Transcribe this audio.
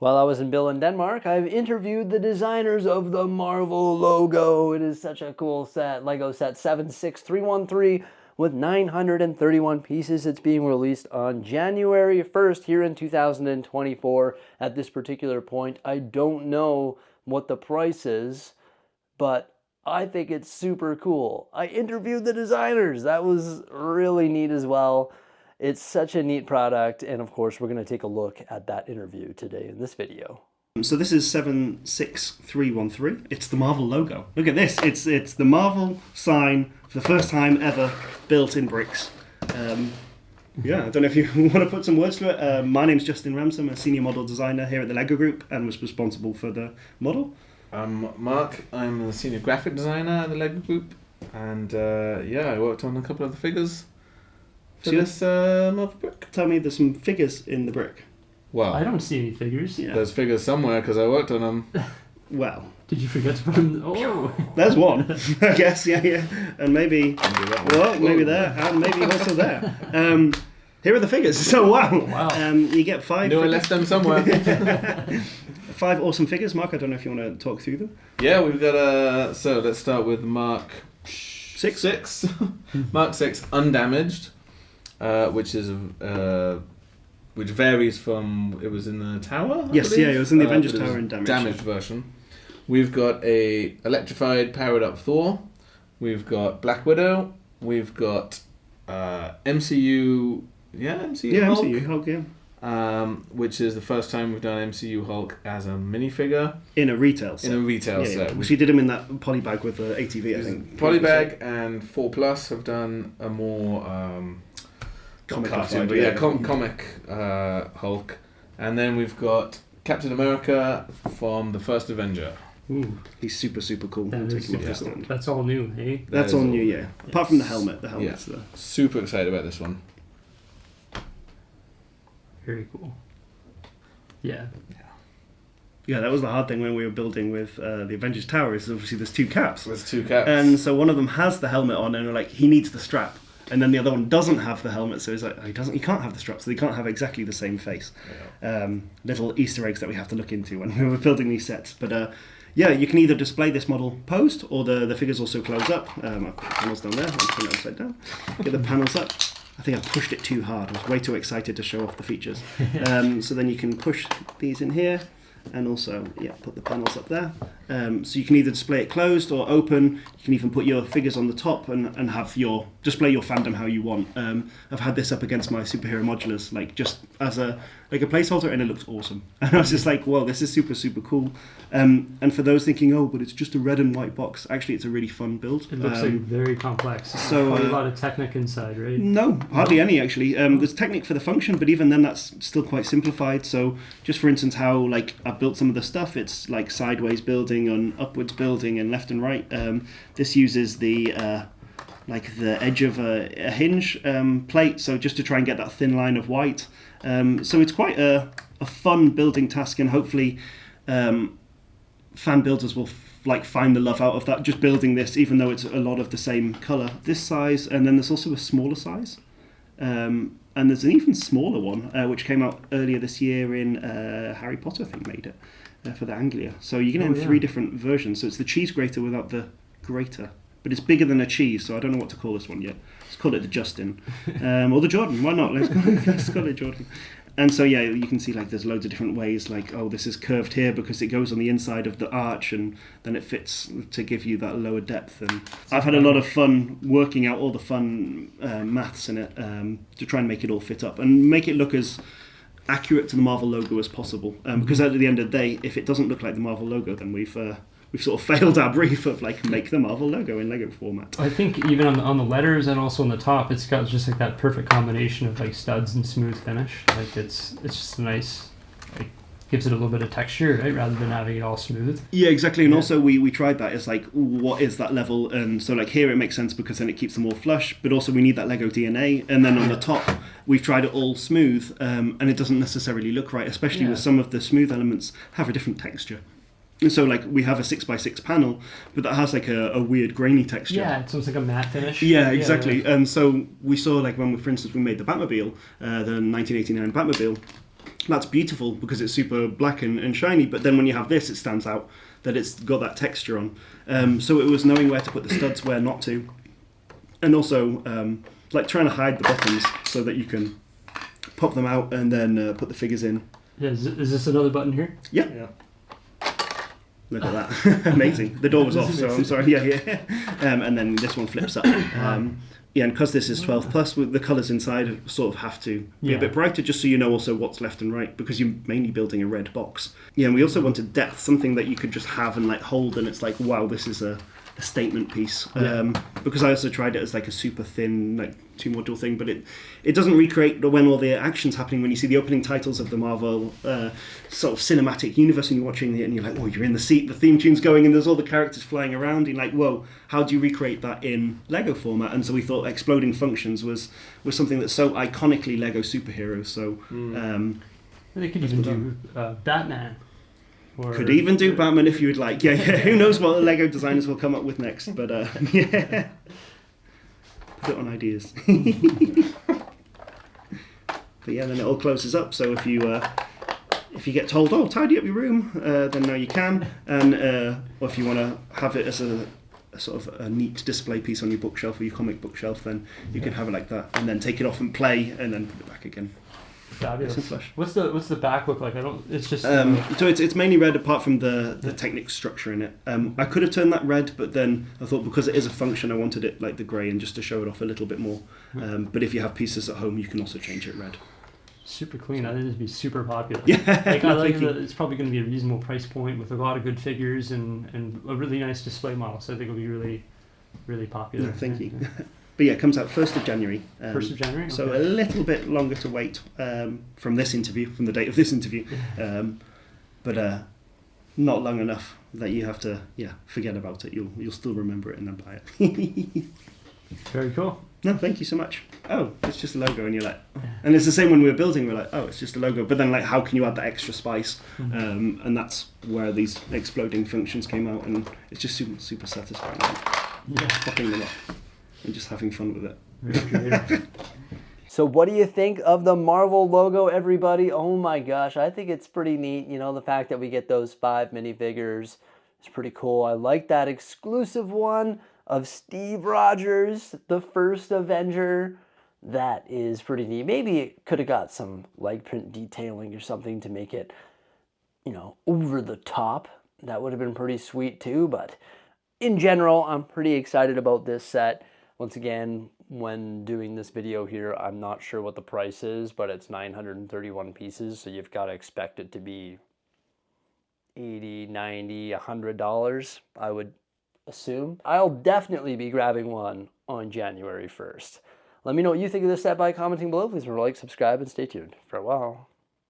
While I was in Billund, Denmark, I've interviewed the designers of the Marvel logo. It is such a cool set, Lego set 76313 with 931 pieces. It's being released on January 1st here in 2024. At this particular point, I don't know what the price is, but I think it's super cool. I interviewed the designers. That was really neat as well. It's such a neat product, and of course we're going to take a look at that interview today in this video. So this is 76313. It's the Marvel logo. Look at this. It's the Marvel sign for the first time ever built in bricks. Yeah, I don't know if you want to put some words to it. My name's Justin Ramsam, a senior model designer here at the Lego Group, and was responsible for the model. I'm Mark. I'm a senior graphic designer at the Lego Group, and I worked on a couple of the figures for this Marvel brick. Tell me, there's some figures in the brick. Well, I don't see any figures. Yeah. There's figures somewhere because I worked on them. Well, did you forget to put them? Oh, there's one, I guess. Yeah, and maybe maybe there, and maybe also there. Here are the figures. So wow. You get 5. I left them somewhere. 5 awesome figures. Mark, I don't know if you want to talk through them. Yeah, we've got so let's start with Mark 6. Mark 6 undamaged, which varies from, it was in the tower? Yes, it was in the Avengers Tower in damaged version. We've got a electrified, powered up Thor. We've got Black Widow. We've got MCU. Hulk. MCU Hulk. Yeah. Which is the first time we've done MCU Hulk as a minifigure in a retail set. set. Because we did him in that polybag with ATV, I think. Polybag and 4+ have done a more comic Hulk, and then we've got Captain America from the first Avenger. Ooh, he's super cool. That's all new, hey? That's all new, yeah. Apart from the helmet. The helmet's there. Super excited about this one. Very cool. Yeah. Yeah, that was the hard thing when we were building with the Avengers Tower, is obviously there's 2 caps. There's 2 caps. And so one of them has the helmet on, and we're like, he needs the strap. And then the other one doesn't have the helmet, so he's like, he can't have the strap, so they can't have exactly the same face. Yeah. Little Easter eggs that we have to look into when we were building these sets. But you can either display this model posed, or the figures also close up. I've put the panels down there, I'll turn it upside down. Get the panels up. I think I pushed it too hard. I was way too excited to show off the features. So then you can push these in here, and also put the panels up there. So you can either display it closed or open. You can even put your figures on the top and have display your fandom how you want. I've had this up against my superhero modulars, like just as a placeholder, and it looks awesome. And I was just like, whoa, this is super cool. And for those thinking, oh, but it's just a red and white box, actually it's a really fun build. It looks very complex. So probably a lot of Technic inside, right? No, hardly any actually. There's Technic for the function, but even then that's still quite simplified. So just for instance, how I've built some of the stuff, it's like sideways building and upwards building and left and right. This uses the edge of a hinge plate, so just to try and get that thin line of white. So it's quite a fun building task, and hopefully fan builders will find the love out of that, just building this, even though it's a lot of the same colour. This size, and then there's also a smaller size. And there's an even smaller one, which came out earlier this year in Harry Potter, I think, made it. For the Anglia. So you can have 3 different versions. So it's the cheese grater without the grater. But it's bigger than a cheese, so I don't know what to call this one yet. Let's call it the Justin. Or the Jordan, why not? Let's call it Jordan. And so you can see there's loads of different ways, this is curved here because it goes on the inside of the arch, and then it fits to give you that lower depth. And I've had a lot of fun working out all the fun maths in it to try and make it all fit up and make it look as accurate to the Marvel logo as possible, because at the end of the day, if it doesn't look like the Marvel logo, then we've sort of failed our brief of make the Marvel logo in Lego format. I think even on the letters and also on the top, it's got just that perfect combination of studs and smooth finish. It's just a nice, gives it a little bit of texture, right, rather than having it all smooth. Yeah, exactly. And also we tried that. It's what is that level? And so here it makes sense because then it keeps them all flush, but also we need that Lego DNA. And then on the top, we've tried it all smooth, and it doesn't necessarily look right, especially with some of the smooth elements have a different texture. And so we have a 6x6 panel, but that has a weird grainy texture. Yeah, it's almost like a matte finish. Yeah, exactly. And so we saw when we, for instance, we made the Batmobile, the 1989 Batmobile. that's beautiful because it's super black and shiny, but then when you have this, it stands out that it's got that texture on. So it was knowing where to put the studs, where not to, and also like trying to hide the buttons so that you can pop them out and then put the figures in. Yeah, is this another button here? Yeah. Look at that. Amazing. The door was off, so I'm sorry. Yeah. And then this one flips up. Yeah, and because this is 12 plus, the colours inside sort of have to be a bit brighter, just so you know also what's left and right, because you're mainly building a red box. Yeah, and we also wanted depth, something that you could just have and like hold, and it's like, wow, this is a statement piece. Because I also tried it as like a super thin, like 2-module thing, but it doesn't recreate when all the action's happening. When you see the opening titles of the Marvel sort of cinematic universe, and you're watching it, and you're like, oh, you're in the seat, the theme tune's going, and there's all the characters flying around, and you're like, whoa, how do you recreate that in Lego format? And so we thought exploding functions was something that's so iconically Lego superheroes. So They could even do Batman. Could even do Batman if you would like. Yeah. Who knows what the Lego designers will come up with next? But yeah, put it on ideas. But yeah, then it all closes up. So if you get told, oh, tidy up your room, then now you can. And or if you want to have it as a sort of a neat display piece on your bookshelf or your comic bookshelf, then you can have it like that, and then take it off and play, and then put it back again. Fabulous. What's the back look like? It's just so it's mainly red apart from the Technic structure in it. I could have turned that red, but then I thought because it is a function, I wanted it like the grey and just to show it off a little bit more. But if you have pieces at home, you can also change it red. Super clean. I think it'd be super popular. Yeah, I like that it's probably going to be a reasonable price point with a lot of good figures and a really nice display model. So I think it'll be really, really popular. Thank you. But yeah, it comes out 1st of January. 1st of January? So a little bit longer to wait from the date of this interview. But not long enough that you have to forget about it. You'll still remember it and then buy it. Very cool. No, thank you so much. Oh, it's just a logo, and you're like, oh. And it's the same when we were building. We're like, oh, it's just a logo. But then, like, how can you add that extra spice? And that's where these exploding functions came out, and it's just super, super satisfying. Popping them up and just having fun with it. Very creative. So what do you think of the Marvel logo, everybody? Oh my gosh, I think it's pretty neat. You know, the fact that we get those 5 minifigures is pretty cool. I like that exclusive one of Steve Rogers, the first Avenger. That is pretty neat. Maybe it could have got some leg print detailing or something to make it, you know, over the top. That would have been pretty sweet too, but in general, I'm pretty excited about this set. Once again, when doing this video here, I'm not sure what the price is, but it's 931 pieces, so you've got to expect it to be $80, $90, $100, I would assume. I'll definitely be grabbing one on January 1st. Let me know what you think of this set by commenting below. Please remember to like, subscribe, and stay tuned. Farewell.